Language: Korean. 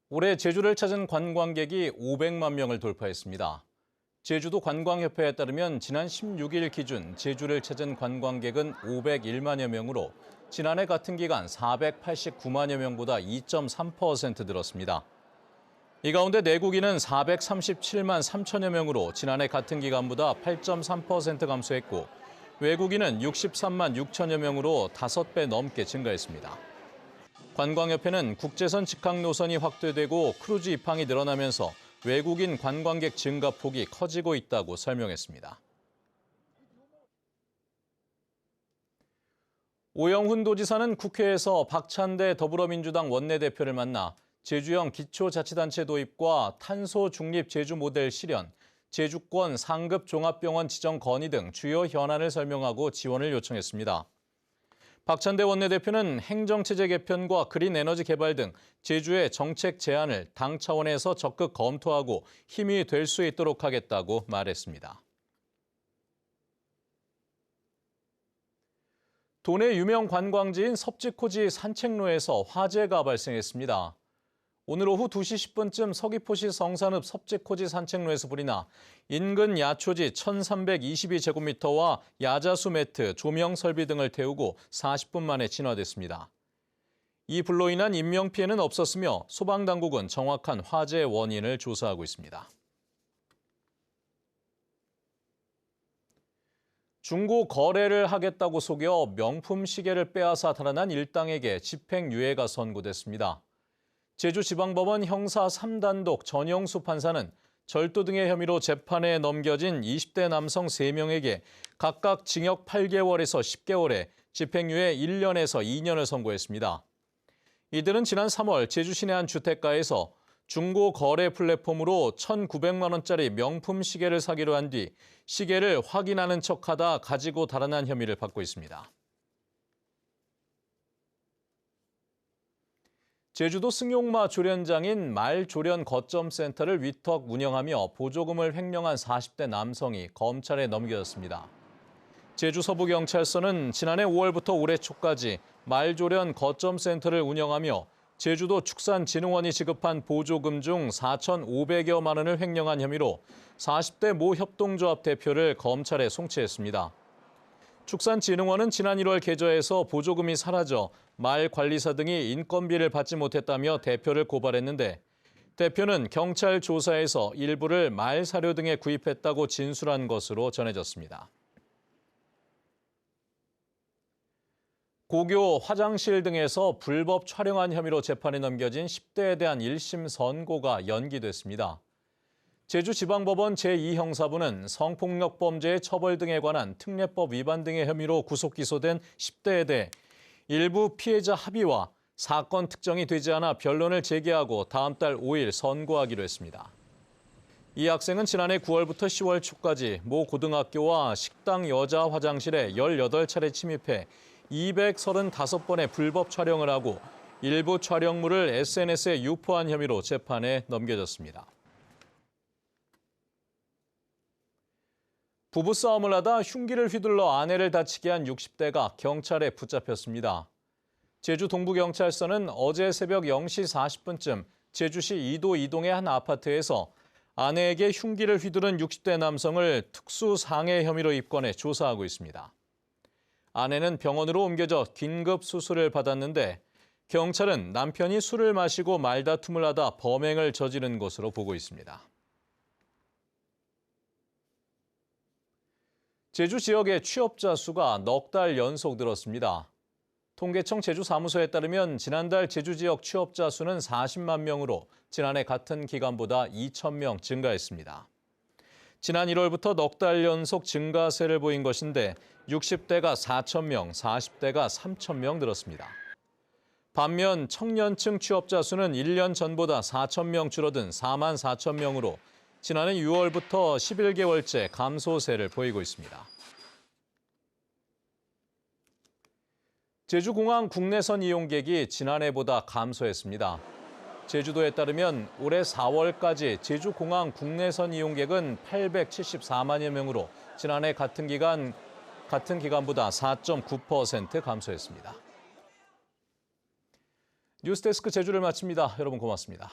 올해 제주를 찾은 관광객이 500만 명을 돌파했습니다. 제주도 관광협회에 따르면 지난 16일 기준 제주를 찾은 관광객은 501만여 명으로 지난해 같은 기간 489만여 명보다 2.3% 늘었습니다. 이 가운데 내국인은 437만 3천여 명으로 지난해 같은 기간보다 8.3% 감소했고 외국인은 63만 6천여 명으로 5배 넘게 증가했습니다. 관광협회는 국제선 직항 노선이 확대되고 크루즈 입항이 늘어나면서 외국인 관광객 증가 폭이 커지고 있다고 설명했습니다. 오영훈 도지사는 국회에서 박찬대 더불어민주당 원내대표를 만나 제주형 기초자치단체 도입과 탄소 중립 제주 모델 실현, 제주권 상급 종합병원 지정 건의 등 주요 현안을 설명하고 지원을 요청했습니다. 박찬대 원내대표는 행정체제 개편과 그린 에너지 개발 등 제주의 정책 제안을 당 차원에서 적극 검토하고 힘이 될 수 있도록 하겠다고 말했습니다. 도내 유명 관광지인 섭지코지 산책로에서 화재가 발생했습니다. 오늘 오후 2시 10분쯤 서귀포시 성산읍 섭지코지 산책로에서 불이 나 인근 야초지 1,322제곱미터와 야자수 매트, 조명 설비 등을 태우고 40분 만에 진화됐습니다. 이 불로 인한 인명피해는 없었으며 소방당국은 정확한 화재 원인을 조사하고 있습니다. 중고 거래를 하겠다고 속여 명품 시계를 빼앗아 달아난 일당에게 집행유예가 선고됐습니다. 제주지방법원 형사 3단독 전영수 판사는 절도 등의 혐의로 재판에 넘겨진 20대 남성 3명에게 각각 징역 8개월에서 10개월에 집행유예 1년에서 2년을 선고했습니다. 이들은 지난 3월 제주 시내 한 주택가에서 중고 거래 플랫폼으로 1,900만 원짜리 명품 시계를 사기로 한 뒤 시계를 확인하는 척하다 가지고 달아난 혐의를 받고 있습니다. 제주도 승용마 조련장인 말조련 거점센터를 위탁 운영하며 보조금을 횡령한 40대 남성이 검찰에 넘겨졌습니다. 제주 서부경찰서는 지난해 5월부터 올해 초까지 말조련 거점센터를 운영하며 제주도 축산진흥원이 지급한 보조금 중 4,500여만 원을 횡령한 혐의로 40대 모 협동조합 대표를 검찰에 송치했습니다. 축산진흥원은 지난 1월 계좌에서 보조금이 사라져 말 관리사 등이 인건비를 받지 못했다며 대표를 고발했는데 대표는 경찰 조사에서 일부를 말 사료 등에 구입했다고 진술한 것으로 전해졌습니다. 고교 화장실 등에서 불법 촬영한 혐의로 재판에 넘겨진 10대에 대한 1심 선고가 연기됐습니다. 제주지방법원 제2형사부는 성폭력 범죄의 처벌 등에 관한 특례법 위반 등의 혐의로 구속 기소된 10대에 대해 일부 피해자 합의와 사건 특정이 되지 않아 변론을 제기하고 다음 달 5일 선고하기로 했습니다. 이 학생은 지난해 9월부터 10월 초까지 모 고등학교와 식당 여자 화장실에 18차례 침입해 235번의 불법 촬영을 하고 일부 촬영물을 SNS에 유포한 혐의로 재판에 넘겨졌습니다. 부부싸움을 하다 흉기를 휘둘러 아내를 다치게 한 60대가 경찰에 붙잡혔습니다. 제주 동부경찰서는 어제 새벽 0시 40분쯤 제주시 이도 이동의 한 아파트에서 아내에게 흉기를 휘두른 60대 남성을 특수상해 혐의로 입건해 조사하고 있습니다. 아내는 병원으로 옮겨져 긴급 수술을 받았는데 경찰은 남편이 술을 마시고 말다툼을 하다 범행을 저지른 것으로 보고 있습니다. 제주 지역의 취업자 수가 넉 달 연속 늘었습니다. 통계청 제주사무소에 따르면 지난달 제주 지역 취업자 수는 40만 명으로 지난해 같은 기간보다 2,000명 증가했습니다. 지난 1월부터 넉 달 연속 증가세를 보인 것인데 60대가 4,000명, 40대가 3,000명 늘었습니다. 반면 청년층 취업자 수는 1년 전보다 4,000명 줄어든 4만 4천 명으로 지난해 6월부터 11개월째 감소세를 보이고 있습니다. 제주공항 국내선 이용객이 지난해보다 감소했습니다. 제주도에 따르면 올해 4월까지 제주공항 국내선 이용객은 874만여 명으로 지난해 같은 기간보다 4.9% 감소했습니다. 뉴스데스크 제주를 마칩니다. 여러분 고맙습니다.